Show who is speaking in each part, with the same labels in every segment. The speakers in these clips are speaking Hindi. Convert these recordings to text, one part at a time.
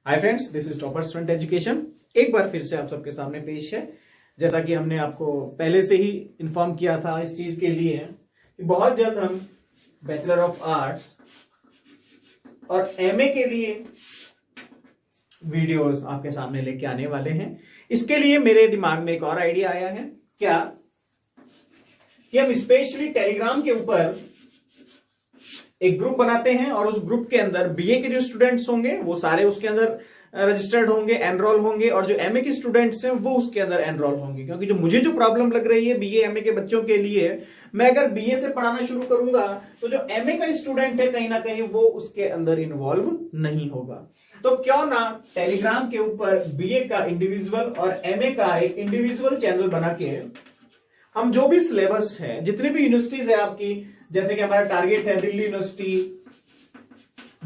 Speaker 1: Hi friends, this is topper student education. एक बार फिर से आप सबके सामने पेश है। जैसा कि हमने आपको पहले से ही इन्फॉर्म किया था इस चीज के लिए कि बहुत जल्द हम बैचलर ऑफ आर्ट्स और एमए के लिए वीडियोस आपके सामने लेके आने वाले हैं। इसके लिए मेरे दिमाग में एक और आइडिया आया है क्या कि हम स्पेशली टेलीग्राम के ऊपर एक ग्रुप बनाते हैं और उस ग्रुप के अंदर बीए के जो स्टूडेंट्स होंगे वो सारे उसके अंदर रजिस्टर्ड होंगे, एनरोल होंगे, और जो एमए के स्टूडेंट्स हैं वो उसके अंदर एनरोल होंगे। क्योंकि जो मुझे जो प्रॉब्लम लग रही है बीए एमए के बच्चों के लिए, मैं अगर बीए से पढ़ाना शुरू करूंगा तो जो एमए का स्टूडेंट है कहीं ना कहीं वो उसके अंदर इन्वॉल्व नहीं होगा। तो क्यों ना टेलीग्राम के ऊपर बीए का इंडिविजुअल और एमए का एक इंडिविजुअल चैनल बना के हम जो भी सिलेबस है, जितनी भी यूनिवर्सिटीज है आपकी, जैसे कि हमारा टारगेट है Delhi university,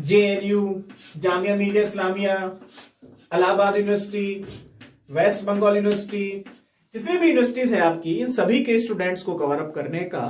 Speaker 1: JNU, Jamia Millia Islamia, Allahabad university, West Bengal university, जितनी भी यूनिवर्सिटीज है आपकी, इन सभी के स्टूडेंट्स को कवर अप करने का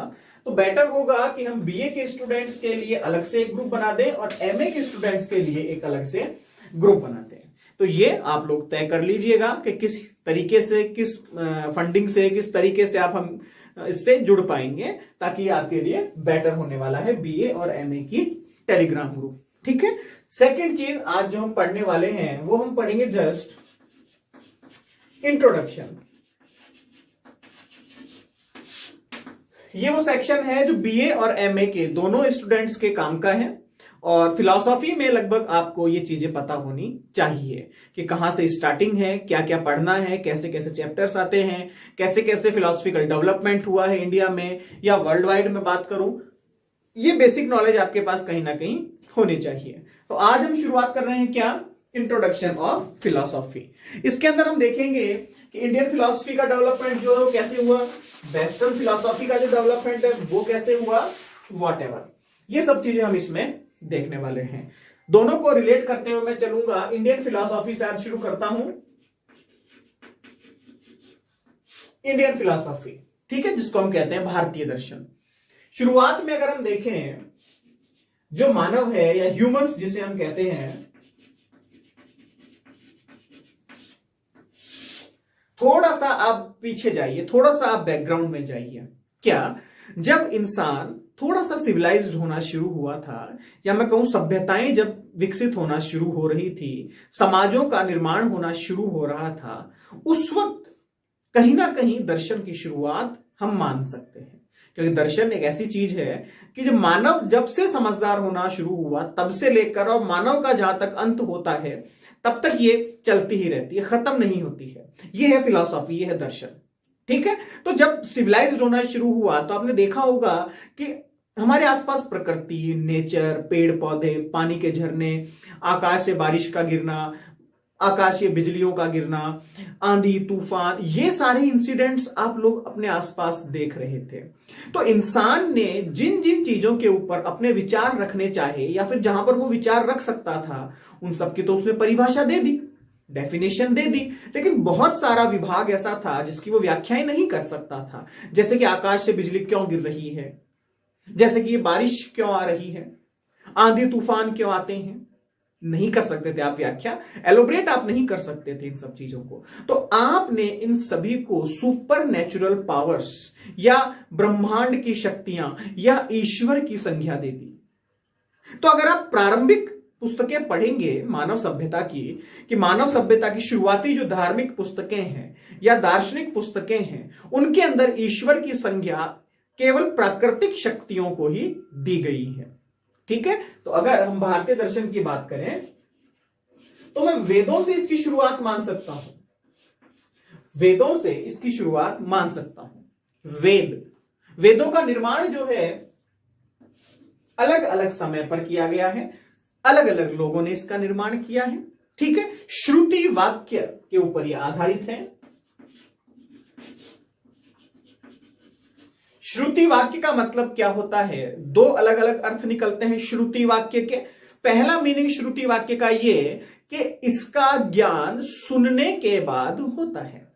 Speaker 1: तो बेटर होगा कि हम बीए के स्टूडेंट्स के लिए अलग से एक ग्रुप बना दें और एमए के स्टूडेंट्स के लिए एक अलग से ग्रुप बनाते हैं। तो ये आप लोग तय कर लीजिएगा कि किस तरीके से, किस फंडिंग से, किस तरीके से आप हम इससे जुड़ पाएंगे, ताकि आपके लिए बेटर होने वाला है बीए और एमए की टेलीग्राम ग्रुप। ठीक है। सेकंड चीज आज जो हम पढ़ने वाले हैं वो हम पढ़ेंगे जस्ट इंट्रोडक्शन। ये वो सेक्शन है जो बीए और एमए के दोनों स्टूडेंट्स के काम का है, और फिलॉसफी में लगभग आपको ये चीजें पता होनी चाहिए कि कहां से स्टार्टिंग है, क्या क्या पढ़ना है, कैसे कैसे चैप्टर्स आते हैं, कैसे कैसे फिलॉसफिकल डेवलपमेंट हुआ है इंडिया में या वर्ल्ड वाइड में बात करूं। ये बेसिक नॉलेज आपके पास कहीं ना कहीं होनी चाहिए। तो आज हम शुरुआत कर रहे हैं क्या, इंट्रोडक्शन ऑफ फिलॉसफी। इसके अंदर हम देखेंगे कि इंडियन फिलॉसफी का डेवलपमेंट जो है वो कैसे हुआ, वेस्टर्न फिलॉसफी का जो डेवलपमेंट है वो कैसे हुआ, व्हाटएवर, ये सब चीजें हम इसमें देखने वाले हैं। दोनों को रिलेट करते हुए मैं चलूंगा। इंडियन फिलॉसफी से आज शुरू करता हूं। इंडियन फिलॉसफी, ठीक है, जिसको हम कहते हैं भारतीय दर्शन। शुरुआत में अगर हम देखें, जो मानव है या ह्यूमंस जिसे हम कहते हैं, थोड़ा सा आप पीछे जाइए, थोड़ा सा आप बैकग्राउंड में जाइए। क्या जब इंसान थोड़ा सा सिविलाइज्ड होना शुरू हुआ था, या मैं कहूं सभ्यताएं जब विकसित होना शुरू हो रही थी, समाजों का निर्माण होना शुरू हो रहा था, उस वक्त कहीं ना कहीं दर्शन की शुरुआत हम मान सकते हैं। क्योंकि दर्शन एक ऐसी चीज है कि जब मानव जब से समझदार होना शुरू हुआ तब से लेकर और मानव का जहां तक अंत होता है तब तक ये चलती ही रहती है, खत्म नहीं होती है। ये है फिलॉसफी, ये है दर्शन। ठीक है। तो जब सिविलाइज्ड होना शुरू हुआ तो आपने देखा होगा कि हमारे आसपास प्रकृति, नेचर, पेड़ पौधे, पानी के झरने, आकाश से बारिश का गिरना, आकाशीय बिजलियों का गिरना, आंधी तूफान, ये सारे इंसिडेंट्स आप लोग अपने आसपास देख रहे थे। तो इंसान ने जिन जिन चीजों के ऊपर अपने विचार रखने चाहे या फिर जहां पर वो विचार रख सकता था, उन सबकी तो उसने परिभाषा दे दी, डेफिनेशन दे दी। लेकिन बहुत सारा विभाग ऐसा था जिसकी वो व्याख्याएं नहीं कर सकता था। जैसे कि आकाश से बिजली क्यों गिर रही है, जैसे कि ये बारिश क्यों आ रही है, आंधी तूफान क्यों आते हैं, नहीं कर सकते थे आप व्याख्या, एलोबरेट आप नहीं कर सकते थे इन सब चीजों को। तो आपने इन सभी को सुपर नेचुरल पावर्स या ब्रह्मांड की शक्तियां या ईश्वर की संज्ञा दे दी। तो अगर आप प्रारंभिक पुस्तकें पढ़ेंगे मानव सभ्यता की, कि मानव सभ्यता की शुरुआती जो धार्मिक पुस्तकें हैं या दार्शनिक पुस्तकें हैं, उनके अंदर ईश्वर की संज्ञा केवल प्राकृतिक शक्तियों को ही दी गई है। ठीक है। तो अगर हम भारतीय दर्शन की बात करें तो मैं वेदों से इसकी शुरुआत मान सकता हूं, वेदों से इसकी शुरुआत मान सकता हूं। वेदों का निर्माण जो है अलग अलग समय पर किया गया है, अलग अलग लोगों ने इसका निर्माण किया है। ठीक है। श्रुति वाक्य के ऊपर यह आधारित है। श्रुति वाक्य का मतलब क्या होता है, दो अलग अलग अर्थ निकलते हैं श्रुति वाक्य के। पहला मीनिंग श्रुति वाक्य का ये कि इसका ज्ञान सुनने के बाद होता है।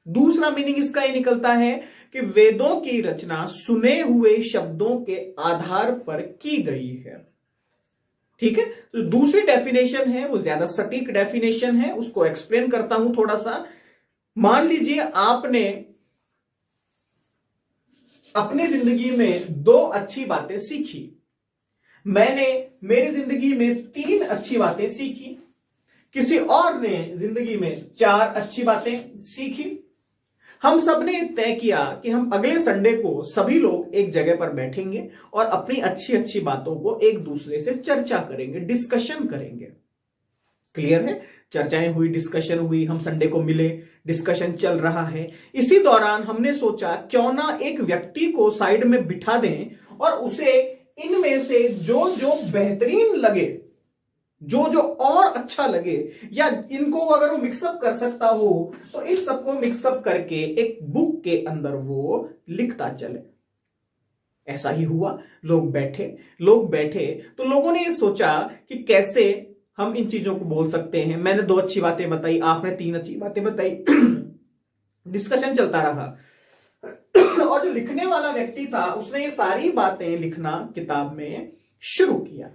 Speaker 1: दूसरा मीनिंग इसका ये निकलता है कि वेदों की रचना सुने हुए शब्दों के आधार पर की गई है। ठीक है, तो दूसरी डेफिनेशन है वो ज्यादा सटीक डेफिनेशन है, उसको एक्सप्लेन करता हूं थोड़ा सा। मान लीजिए आपने अपनी जिंदगी में 2 अच्छी बातें सीखी, मैंने मेरी जिंदगी में 3 अच्छी बातें सीखी, किसी और ने जिंदगी में 4 अच्छी बातें सीखी। हम सब ने तय किया कि हम अगले संडे को सभी लोग एक जगह पर बैठेंगे और अपनी अच्छी अच्छी बातों को एक दूसरे से चर्चा करेंगे, डिस्कशन करेंगे। क्लियर है? चर्चाएं हुई, डिस्कशन हुई, हम संडे को मिले, डिस्कशन चल रहा है। इसी दौरान हमने सोचा क्यों ना एक व्यक्ति को साइड में बिठा दें और उसे इनमें से जो जो बेहतरीन लगे, जो जो और अच्छा लगे, या इनको अगर वो मिक्सअप कर सकता हो तो इन सबको मिक्सअप करके एक बुक के अंदर वो लिखता चले। ऐसा ही हुआ, लोग बैठे तो लोगों ने ये सोचा कि कैसे हम इन चीजों को बोल सकते हैं। मैंने 2 अच्छी बातें बताई, आपने 3 अच्छी बातें बताई। डिस्कशन चलता रहा और जो लिखने वाला व्यक्ति था उसने ये सारी बातें लिखना किताब में शुरू किया।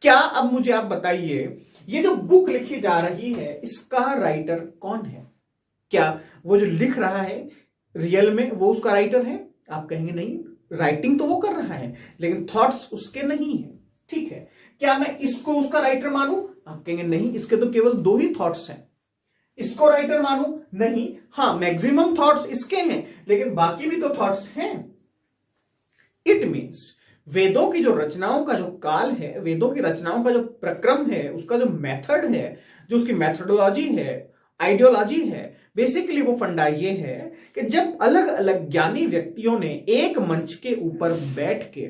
Speaker 1: क्या अब मुझे आप बताइए, ये जो बुक लिखी जा रही है इसका राइटर कौन है? क्या वो जो लिख रहा है रियल में वो उसका राइटर है? आप कहेंगे नहीं, राइटिंग तो वो कर रहा है लेकिन थॉट्स उसके नहीं है। ठीक है, क्या मैं इसको उसका राइटर मानूं? आप कहेंगे नहीं, इसके तो केवल 2 ही थॉट्स हैं। इसको राइटर मानूं? नहीं, हां मैक्सिमम थॉट्स इसके हैं लेकिन बाकी भी तो थॉट्स हैं। इट मीन्स वेदों की जो रचनाओं का जो काल है, वेदों की रचनाओं का जो प्रक्रम है, उसका जो मेथड है, जो उसकी मेथोडोलॉजी है, आइडियोलॉजी है, बेसिकली वो फंडा ये है कि जब अलग अलग ज्ञानी व्यक्तियों ने एक मंच के ऊपर बैठ के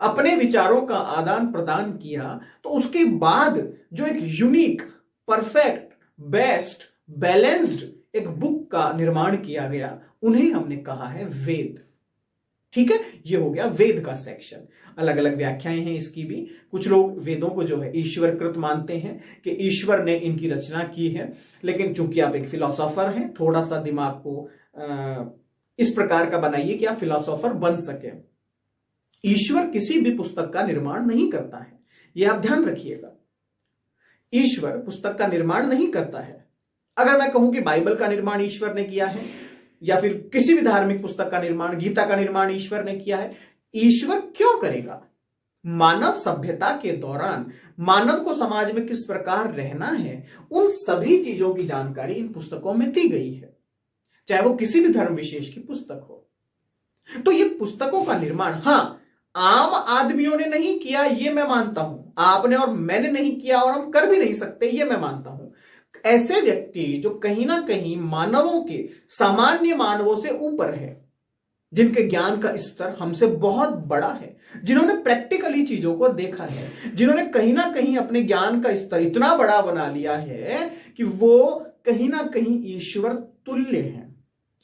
Speaker 1: अपने विचारों का आदान प्रदान किया तो उसके बाद जो एक यूनिक, परफेक्ट, बेस्ट, बैलेंस्ड एक बुक का निर्माण किया गया, उन्हें हमने कहा है वेद। ठीक है, ये हो गया वेद का सेक्शन। अलग अलग व्याख्याएं हैं इसकी भी। कुछ लोग वेदों को जो है ईश्वरकृत मानते हैं कि ईश्वर ने इनकी रचना की है, लेकिन चूंकि आप एक फिलोसोफर हैं, थोड़ा सा दिमाग को इस प्रकार का बनाइए कि आप फिलोसोफर बन सके। ईश्वर किसी भी पुस्तक का निर्माण नहीं करता है, यह आप ध्यान रखिएगा। ईश्वर पुस्तक का निर्माण नहीं करता है। अगर मैं कहूं कि बाइबल का निर्माण ईश्वर ने किया है या फिर किसी भी धार्मिक पुस्तक का निर्माण, गीता का निर्माण ईश्वर ने किया है, ईश्वर क्यों करेगा? मानव सभ्यता के दौरान मानव को समाज में किस प्रकार रहना है, उन सभी चीजों की जानकारी इन पुस्तकों में दी गई है, चाहे वो किसी भी धर्म विशेष की पुस्तक हो। तो ये पुस्तकों का निर्माण हां आम आदमियों ने नहीं किया, ये मैं मानता हूं। आपने और मैंने नहीं किया और हम कर भी नहीं सकते, ये मैं मानता हूं। ऐसे व्यक्ति जो कहीं ना कहीं मानवों के, सामान्य मानवों से ऊपर है, जिनके ज्ञान का स्तर हमसे बहुत बड़ा है, जिन्होंने प्रैक्टिकली चीजों को देखा है, जिन्होंने कहीं ना कहीं अपने ज्ञान का स्तर इतना बड़ा बना लिया है कि वो कहीं ना कहीं ईश्वर तुल्य हैं,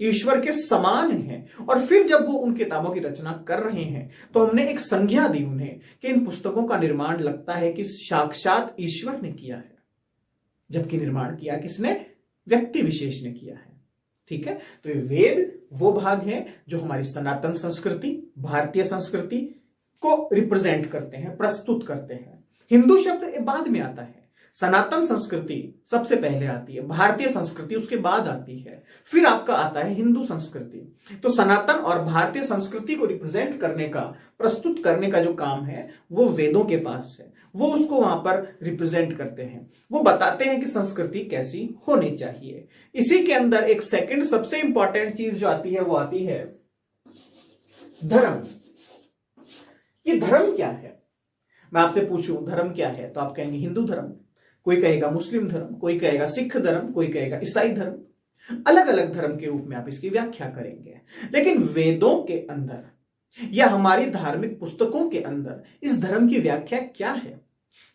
Speaker 1: ईश्वर के समान हैं। और फिर जब वो उन किताबों की रचना कर रहे हैं तो हमने एक संज्ञा दी उन्हें कि इन पुस्तकों का निर्माण लगता है कि साक्षात ईश्वर ने किया है, जबकि निर्माण किया किसने? व्यक्ति विशेष ने किया है। ठीक है, तो ये वेद वो भाग है जो हमारी सनातन संस्कृति, भारतीय संस्कृति को रिप्रेजेंट करते हैं, प्रस्तुत करते हैं। हिंदू शब्द बाद में आता है, सनातन संस्कृति सबसे पहले आती है, भारतीय संस्कृति उसके बाद आती है, फिर आपका आता है हिंदू संस्कृति। तो सनातन और भारतीय संस्कृति को रिप्रेजेंट करने का, प्रस्तुत करने का जो काम है वो वेदों के पास है। वो उसको वहां पर रिप्रेजेंट करते हैं, वो बताते हैं कि संस्कृति कैसी होनी चाहिए। इसी के अंदर एक सेकंड सबसे इंपॉर्टेंट चीज जो आती है वो आती है धर्म। ये धर्म क्या है? मैं आपसे पूछूं धर्म क्या है तो आप कहेंगे हिंदू धर्म, कोई कहेगा मुस्लिम धर्म, कोई कहेगा सिख धर्म, कोई कहेगा ईसाई धर्म। अलग अलग धर्म के रूप में आप इसकी व्याख्या करेंगे। लेकिन वेदों के अंदर या हमारी धार्मिक पुस्तकों के अंदर इस धर्म की व्याख्या क्या है?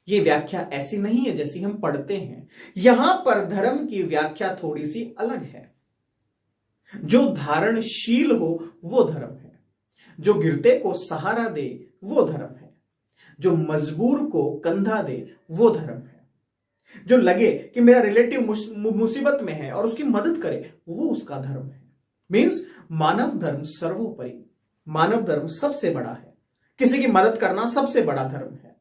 Speaker 1: ये व्याख्या ऐसी नहीं है जैसी हम पढ़ते हैं। यहां पर धर्म की व्याख्या थोड़ी सी अलग है। जो धारणशील हो वो धर्म है, जो गिरते को सहारा दे वो धर्म है, जो मजबूर को कंधा दे वो धर्म है, जो लगे कि मेरा रिलेटिव मुसीबत में है और उसकी मदद करे वो उसका धर्म है। मीन्स मानव धर्म सर्वोपरि, मानव धर्म सबसे बड़ा है, किसी की मदद करना सबसे बड़ा धर्म है।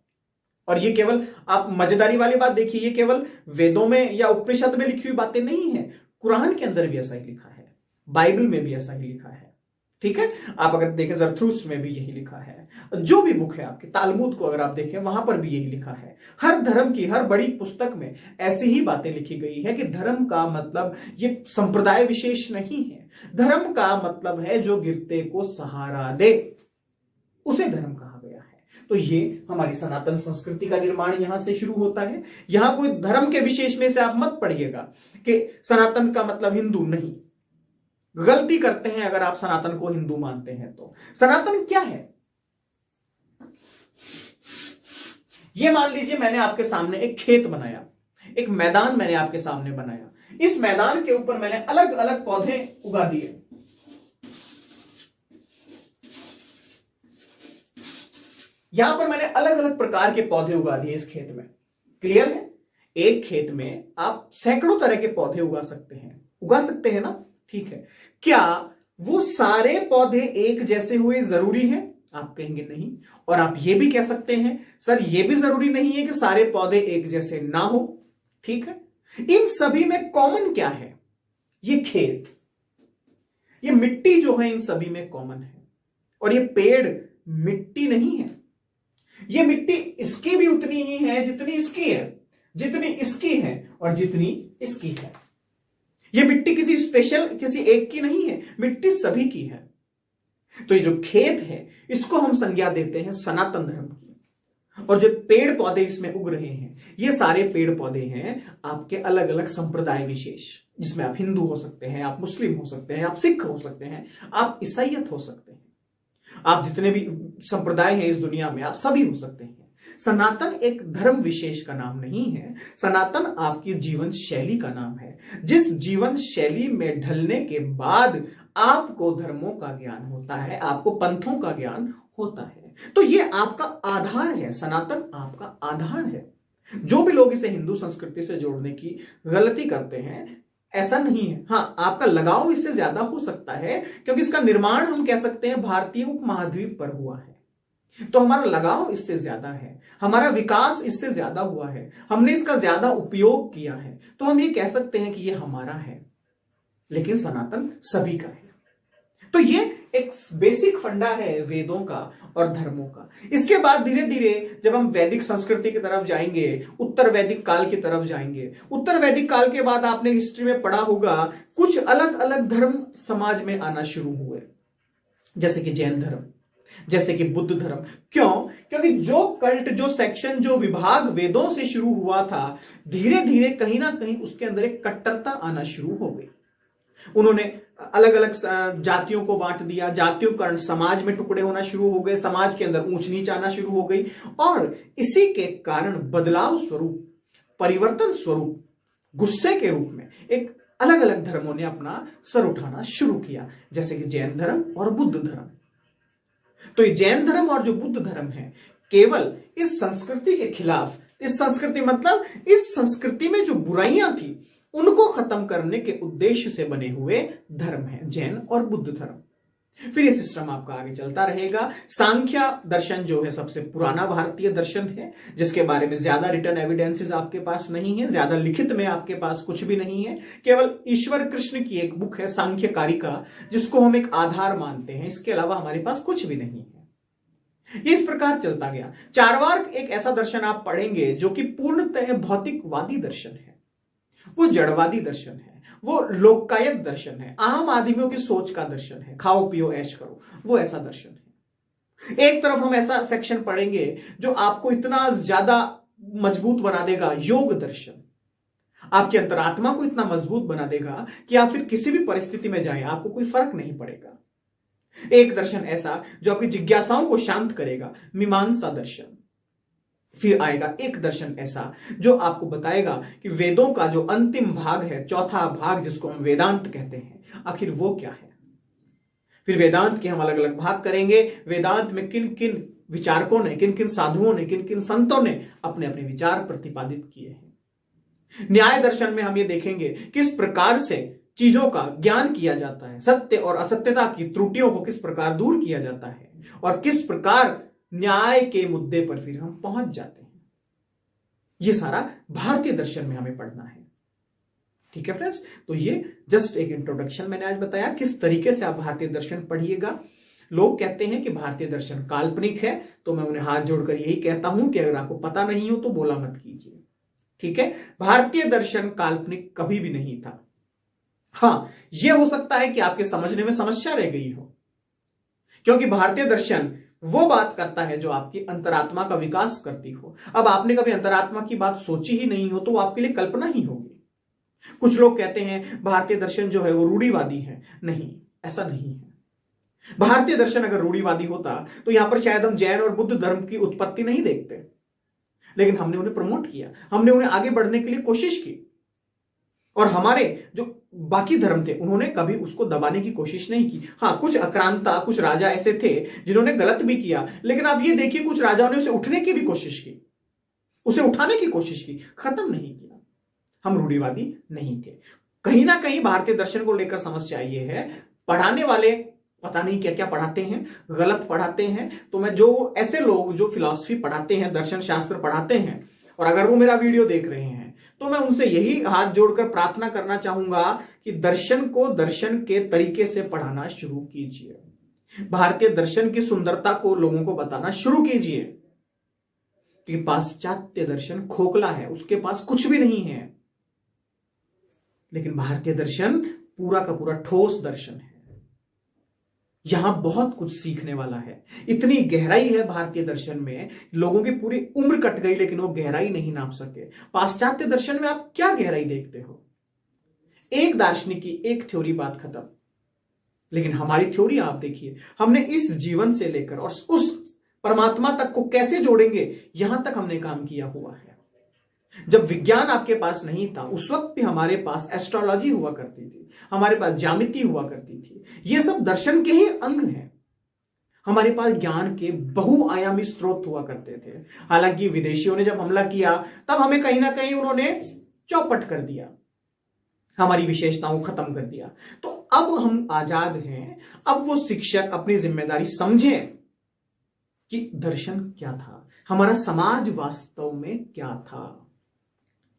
Speaker 1: और ये केवल, आप मजेदारी वाली बात देखिए, ये केवल वेदों में या उपनिषद में लिखी हुई बातें नहीं है, कुरान के अंदर भी ऐसा ही लिखा है, बाइबल में भी ऐसा ही लिखा है। ठीक है, आप अगर देखें ज़रथुस्त्र में भी यही लिखा है, जो भी बुक है आपके, तालमुद को अगर आप देखें वहां पर भी यही लिखा है। हर धर्म की हर बड़ी पुस्तक में ऐसी ही बातें लिखी गई है कि धर्म का मतलब ये संप्रदाय विशेष नहीं है। धर्म का मतलब है जो गिरते को सहारा दे, उसे धर्म कहा गया है। तो ये हमारी सनातन संस्कृति का निर्माण यहां से शुरू होता है। यहां कोई धर्म के विशेष में से आप मत पढ़िएगा कि सनातन का मतलब हिंदू, नहीं, गलती करते हैं अगर आप सनातन को हिंदू मानते हैं। तो सनातन क्या है? ये मान लीजिए मैंने आपके सामने एक खेत बनाया, एक मैदान मैंने आपके सामने बनाया, इस मैदान के ऊपर मैंने अलग अलग पौधे उगा दिए। यहां पर मैंने अलग अलग प्रकार के पौधे उगा दिए इस खेत में। क्लियर है? एक खेत में आप सैकड़ों तरह के पौधे उगा सकते हैं ना? ठीक है, क्या वो सारे पौधे एक जैसे हुए जरूरी है? आप कहेंगे नहीं। और आप ये भी कह सकते हैं सर ये भी जरूरी नहीं है कि सारे पौधे एक जैसे ना हो। ठीक है, इन सभी में कॉमन क्या है? ये खेत, ये मिट्टी जो है इन सभी में कॉमन है। और ये पेड़ मिट्टी नहीं है, ये मिट्टी इसकी भी उतनी ही है जितनी इसकी है, जितनी इसकी है और जितनी इसकी है। ये मिट्टी किसी स्पेशल, किसी एक की नहीं है, मिट्टी सभी की है। तो ये जो खेत है इसको हम संज्ञा देते हैं सनातन धर्म की। और जो पेड़ पौधे इसमें उग रहे हैं, ये सारे पेड़ पौधे हैं आपके अलग अलग संप्रदाय विशेष, जिसमें आप हिंदू हो सकते हैं, आप मुस्लिम हो सकते हैं, आप सिख हो सकते हैं, आप ईसाईयत हो सकते हैं, आप जितने भी संप्रदाय हैं इस दुनिया में आप सभी हो सकते हैं। सनातन एक धर्म विशेष का नाम नहीं है, सनातन आपकी जीवन शैली का नाम है। जिस जीवन शैली में ढलने के बाद आपको धर्मों का ज्ञान होता है, आपको पंथों का ज्ञान होता है, तो ये आपका आधार है। सनातन आपका आधार है। जो भी लोग इसे हिंदू संस्कृति से जोड़ने की गलती करते हैं, ऐसा नहीं है। हाँ, आपका लगाव इससे ज्यादा हो सकता है क्योंकि इसका निर्माण हम कह सकते हैं भारतीय उपमहाद्वीप पर हुआ है, तो हमारा लगाव इससे ज्यादा है, हमारा विकास इससे ज्यादा हुआ है, हमने इसका ज्यादा उपयोग किया है, तो हम ये कह सकते हैं कि ये हमारा है। लेकिन सनातन सभी का है। तो ये एक बेसिक फंडा है वेदों का और धर्मों का। इसके बाद धीरे धीरे जब हम वैदिक संस्कृति की तरफ जाएंगे, उत्तर वैदिक काल की तरफ जाएंगे, उत्तर वैदिक काल के बाद आपने हिस्ट्री में पढ़ा होगा कुछ अलग अलग धर्म समाज में आना शुरू हुए, जैसे कि जैन धर्म, जैसे कि बुद्ध धर्म। क्यों? क्योंकि जो कल्ट, जो सेक्शन, जो विभाग वेदों से शुरू हुआ था, धीरे धीरे कहीं ना कहीं उसके अंदर एक कट्टरता आना शुरू हो गई। उन्होंने अलग अलग जातियों को बांट दिया, जातीयकरण, समाज में टुकड़े होना शुरू हो गए, समाज के अंदर ऊंच नीच आना शुरू हो गई, और इसी के कारण बदलाव स्वरूप, परिवर्तन स्वरूप, गुस्से के रूप में एक अलग अलग धर्मों ने अपना सर उठाना शुरू किया, जैसे कि जैन धर्म और बुद्ध धर्म। तो ये जैन धर्म और जो बुद्ध धर्म है केवल इस संस्कृति के खिलाफ, इस संस्कृति मतलब इस संस्कृति में जो बुराइयां थी उनको खत्म करने के उद्देश्य से बने हुए धर्म है, जैन और बुद्ध धर्म। फिर ये सिस्टम आपका आगे चलता रहेगा। सांख्य दर्शन जो है सबसे पुराना भारतीय दर्शन है, जिसके बारे में ज्यादा रिटर्न एविडेंसेस आपके पास नहीं है, ज्यादा लिखित में आपके पास कुछ भी नहीं है। केवल ईश्वर कृष्ण की एक बुक है सांख्य कारिका, जिसको हम एक आधार मानते हैं, इसके अलावा हमारे पास कुछ भी नहीं है। ये इस प्रकार चलता गया। चार्वाक एक ऐसा दर्शन आप पढ़ेंगे जो कि पूर्णतः भौतिकवादी दर्शन है, वो जड़वादी दर्शन है, वो लोकायत दर्शन है, आम आदमियों की सोच का दर्शन है, खाओ पियो ऐश करो, वो ऐसा दर्शन है। एक तरफ हम ऐसा सेक्शन पढ़ेंगे जो आपको इतना ज्यादा मजबूत बना देगा, योग दर्शन, आपकी अंतरात्मा को इतना मजबूत बना देगा कि आप फिर किसी भी परिस्थिति में जाएं आपको कोई फर्क नहीं पड़ेगा। एक दर्शन ऐसा जो आपकी जिज्ञासाओं को शांत करेगा, मीमांसा दर्शन। फिर आएगा एक दर्शन ऐसा जो आपको बताएगा कि वेदों का जो अंतिम भाग है, चौथा भाग जिसको हम वेदांत कहते हैं, आखिर वो क्या है। फिर वेदांत के हम अलग अलग भाग करेंगे, वेदांत में किन किन विचारकों ने, किन किन साधुओं ने, किन किन संतों ने अपने अपने विचार प्रतिपादित किए हैं। न्याय दर्शन में हम ये देखेंगे किस प्रकार से चीजों का ज्ञान किया जाता है, सत्य और असत्यता की त्रुटियों को किस प्रकार दूर किया जाता है, और किस प्रकार न्याय के मुद्दे पर फिर हम पहुंच जाते हैं। ये सारा भारतीय दर्शन में हमें पढ़ना है। ठीक है फ्रेंड्स, तो ये जस्ट एक इंट्रोडक्शन मैंने आज बताया किस तरीके से आप भारतीय दर्शन पढ़िएगा। लोग कहते हैं कि भारतीय दर्शन काल्पनिक है, तो मैं उन्हें हाथ जोड़कर यही कहता हूं कि अगर आपको पता नहीं हो तो बोला मत कीजिए। ठीक है, भारतीय दर्शन काल्पनिक कभी भी नहीं था। हां, यह हो सकता है कि आपके समझने में समस्या रह गई हो, क्योंकि भारतीय दर्शन वो बात करता है जो आपकी अंतरात्मा का विकास करती हो। अब आपने कभी अंतरात्मा की बात सोची ही नहीं हो तो वो आपके लिए कल्पना ही होगी। कुछ लोग कहते हैं भारतीय दर्शन जो है वो रूढ़िवादी है। नहीं, ऐसा नहीं है। भारतीय दर्शन अगर रूढ़िवादी होता तो यहां पर शायद हम जैन और बुद्ध धर्म की उत्पत्ति नहीं देखते, लेकिन हमने उन्हें प्रमोट किया, हमने उन्हें आगे बढ़ने के लिए कोशिश की, और हमारे जो बाकी धर्म थे उन्होंने कभी उसको दबाने की कोशिश नहीं की। हाँ, कुछ आक्रांता, कुछ राजा ऐसे थे जिन्होंने गलत भी किया, लेकिन आप ये देखिए कुछ राजाओं ने उसे उठने की भी कोशिश की, उसे उठाने की कोशिश की, खत्म नहीं किया। हम रूढ़िवादी नहीं थे। कहीं ना कहीं भारतीय दर्शन को लेकर समस्या ये है, पढ़ाने वाले पता नहीं क्या क्या पढ़ाते हैं, गलत पढ़ाते हैं। तो मैं जो ऐसे लोग जो फिलॉसफी पढ़ाते हैं, दर्शन शास्त्र पढ़ाते हैं, और अगर वो मेरा वीडियो देख रहे हैं तो मैं उनसे यही हाथ जोड़कर प्रार्थना करना चाहूंगा कि दर्शन को दर्शन के तरीके से पढ़ाना शुरू कीजिए। भारतीय दर्शन की सुंदरता को लोगों को बताना शुरू कीजिए, क्योंकि पाश्चात्य दर्शन खोखला है, उसके पास कुछ भी नहीं है। लेकिन भारतीय दर्शन पूरा का पूरा ठोस दर्शन है। यहां बहुत कुछ सीखने वाला है। इतनी गहराई है भारतीय दर्शन में, लोगों की पूरी उम्र कट गई लेकिन वो गहराई नहीं नाप सके। पाश्चात्य दर्शन में आप क्या गहराई देखते हो? एक दार्शनिक की एक थ्योरी, बात खत्म। लेकिन हमारी थ्योरी आप देखिए, हमने इस जीवन से लेकर और उस परमात्मा तक को कैसे जोड़ेंगे, यहां तक हमने काम किया हुआ है। जब विज्ञान आपके पास नहीं था उस वक्त भी हमारे पास एस्ट्रोलॉजी हुआ करती थी, हमारे पास ज्यामिति हुआ करती थी। ये सब दर्शन के ही अंग हैं। हमारे पास ज्ञान के बहुआयामी स्रोत हुआ करते थे। हालांकि विदेशियों ने जब हमला किया तब हमें कहीं ना कहीं उन्होंने चौपट कर दिया, हमारी विशेषताओं को खत्म कर दिया। तो अब हम आजाद हैं। अब वो शिक्षक अपनी जिम्मेदारी समझे कि दर्शन क्या था, हमारा समाज वास्तव में क्या था।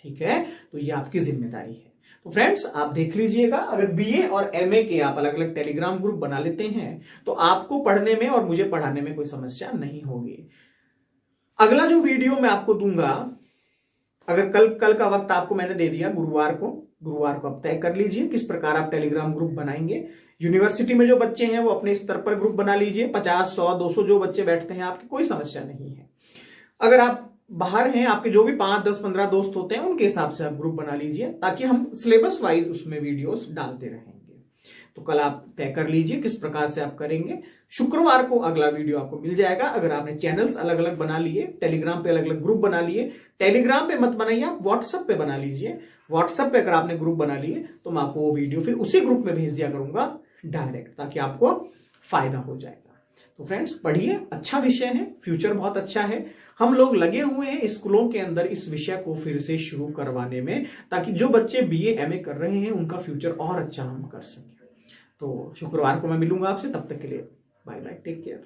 Speaker 1: ठीक है, तो ये आपकी जिम्मेदारी है। तो फ्रेंड्स, आप देख लीजिएगा, अगर बीए और एमए के आप अलग अलग टेलीग्राम ग्रुप बना लेते हैं तो आपको पढ़ने में और मुझे पढ़ाने में कोई समस्या नहीं होगी। अगला जो वीडियो मैं आपको दूंगा, अगर कल का वक्त आपको मैंने दे दिया, गुरुवार को आप तय कर लीजिए किस प्रकार आप टेलीग्राम ग्रुप बनाएंगे। यूनिवर्सिटी में जो बच्चे हैं वो अपने स्तर पर ग्रुप बना लीजिए, 50, 100, 200 जो बच्चे बैठते हैं, आपकी कोई समस्या नहीं है। अगर आप बाहर हैं, आपके जो भी 5, 10, 15 दोस्त होते हैं उनके हिसाब से आप ग्रुप बना लीजिए, ताकि हम सिलेबस वाइज उसमें वीडियोस डालते रहेंगे। तो कल आप तय कर लीजिए किस प्रकार से आप करेंगे। शुक्रवार को अगला वीडियो आपको मिल जाएगा। अगर आपने चैनल्स अलग अलग बना लिए, टेलीग्राम पे अलग अलग ग्रुप बना लिए, टेलीग्राम पे मत बनाइए, आप व्हाट्सएप पे बना लीजिए। व्हाट्सएप पे अगर आपने ग्रुप बना लिए तो मैं आपको वो वीडियो फिर उसी ग्रुप में भेज दिया करूंगा डायरेक्ट, ताकि आपको फायदा हो जाएगा। तो फ्रेंड्स, पढ़िए, अच्छा विषय है, फ्यूचर बहुत अच्छा है। हम लोग लगे हुए हैं स्कूलों के अंदर इस विषय को फिर से शुरू करवाने में, ताकि जो बच्चे बीए एमए कर रहे हैं उनका फ्यूचर और अच्छा हम कर सकें। तो शुक्रवार को मैं मिलूंगा आपसे, तब तक के लिए बाय बाय, टेक केयर।